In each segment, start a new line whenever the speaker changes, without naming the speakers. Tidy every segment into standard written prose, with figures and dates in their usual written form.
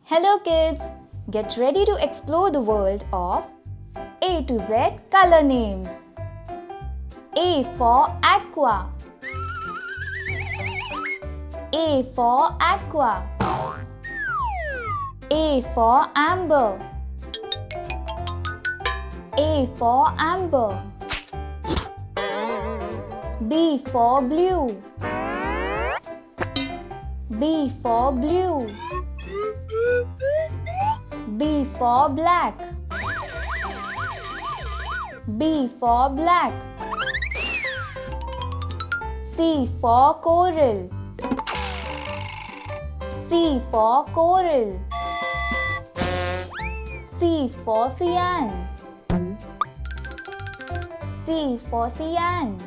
Hello kids! Get ready to explore the world of A to Z color names. A for aqua. A for aqua. A for amber. A for amber. B for blue. B for blue. B for black. B for black. C for coral. C for coral. C for cyan. C for cyan.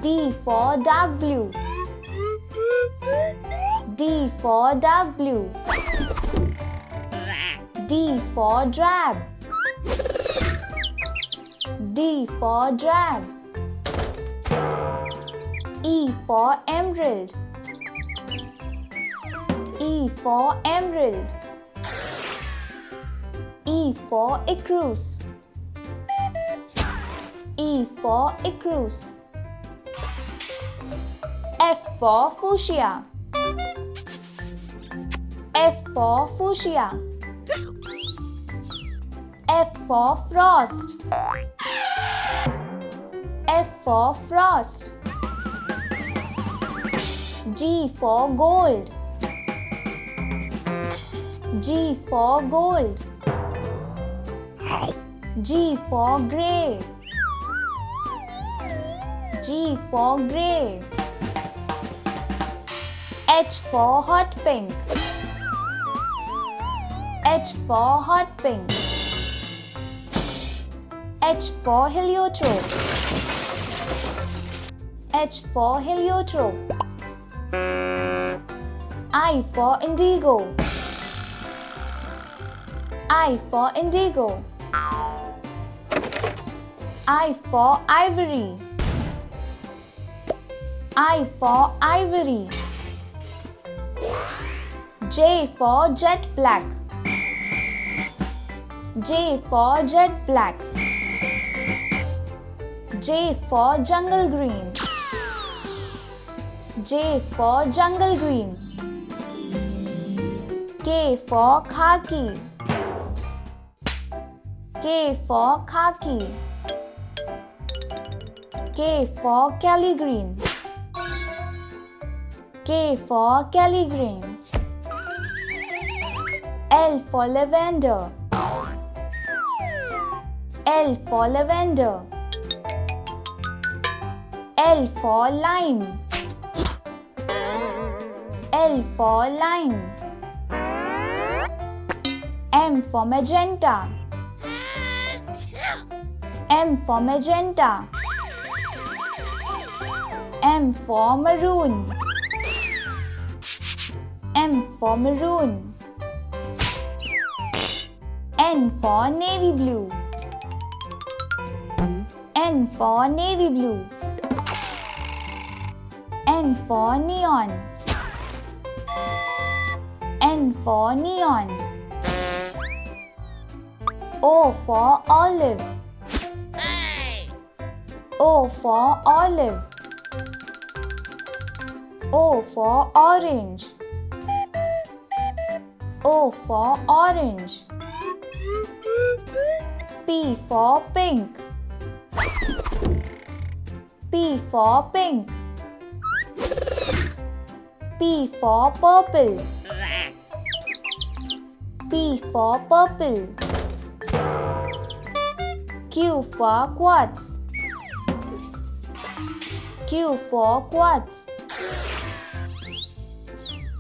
D for dark blue. D for dark blue. D for drab. D for drab. E for emerald. E for emerald. E for icarus. E for icarus. F for fuchsia. F for fuchsia. F for frost. F for frost. G for gold. G for gold. G for grey. G for grey. H for hot pink. H for hot pink. H for heliotrope. H for heliotrope. I for indigo. I for indigo. I for ivory. I for ivory. J for jet black. J for jet black. J for jungle green. J for jungle green. K for khaki. K for khaki. K for Kelly green. K for Kelly green. L for lavender. L for lavender. L for lime. L for lime. M for magenta. M for magenta. M for maroon. M for maroon. N for navy blue. N for navy blue. N for neon. N for neon. O for olive. O for olive. O for orange. O for orange. P for pink. P for pink. P for purple. P for purple. Q for quartz. Q for quartz.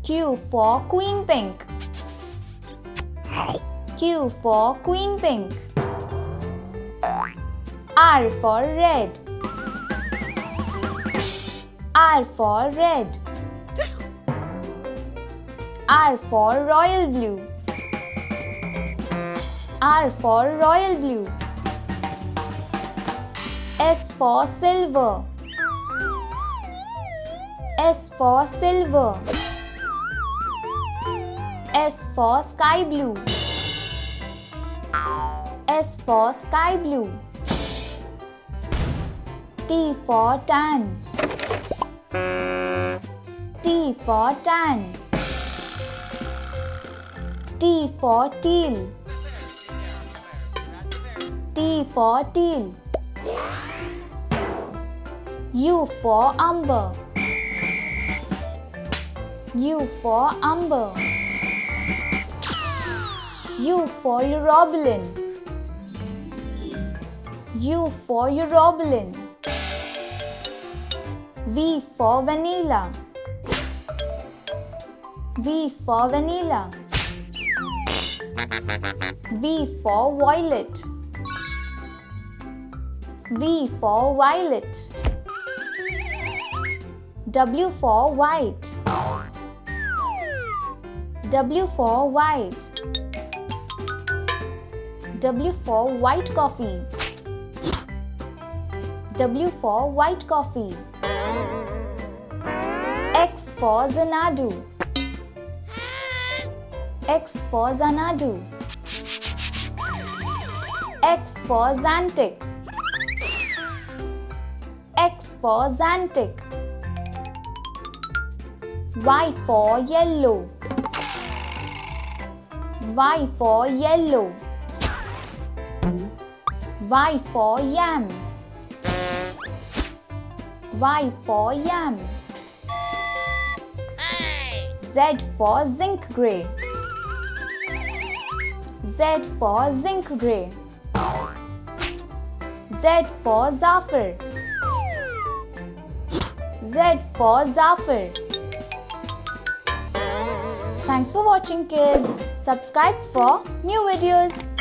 Q for queen pink. Q for queen pink. R for red. R for red. R for royal blue. R for royal blue. S for silver. S for silver. S for sky blue. S for sky blue. T for tan. T for tan. T for teal. T for teal. U for umber. U for umber. U for urobilin. U for urobilin. V for vanilla. V for vanilla. V for violet. V for violet. W for white. W for white. W for white coffee. W for white coffee. X for Xanadu. X for Xanadu. X for Xantic. X for Xantic. Y for yellow. Y for yellow. Y for yam. Y for yam. Z for zinc grey. Z for zinc grey. Z for Zaffre. Z for Zaffre. Thanks for watching, kids. Subscribe for new videos.